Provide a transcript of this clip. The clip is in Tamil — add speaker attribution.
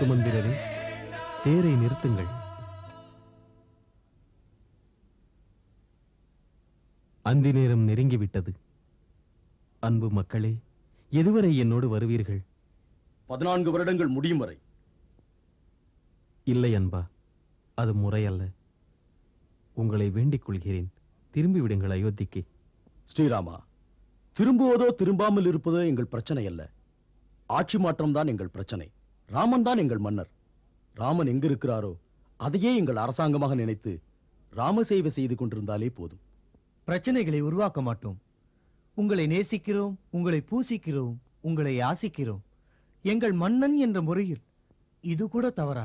Speaker 1: சுமந்திரரே, தேரை நிறுத்துங்கள். அந்தி நேரம் நெருங்கிவிட்டது. அன்பு மக்களே, எதுவரை என்னோடு வருவீர்கள்?
Speaker 2: 14 வருடங்கள் முடியும் வரை.
Speaker 1: இல்லை அன்பா, அது முறையல்ல. உங்களை வேண்டிக் கொள்கிறேன், திரும்பிவிடுங்கள் அயோத்திக்கு.
Speaker 2: ஸ்ரீராமா, திரும்புவதோ திரும்பாமல் இருப்பதோ எங்கள் பிரச்சனை அல்ல. ஆட்சி மாற்றம் தான் எங்கள் பிரச்சனை. ராமன் தான் எங்கள் மன்னர். ராமன் எங்க இருக்கிறாரோ அதையே எங்கள் அரசாங்கமாக நினைத்து ராமசேவை செய்து கொண்டிருந்தாலே போதும்.
Speaker 3: பிரச்சனைகளை உருவாக்க மாட்டோம். உங்களை நேசிக்கிறோம், உங்களை பூசிக்கிறோம், உங்களை யாசிக்கிறோம். எங்கள் மன்னன் என்ற முறையில் இது கூட தவறா?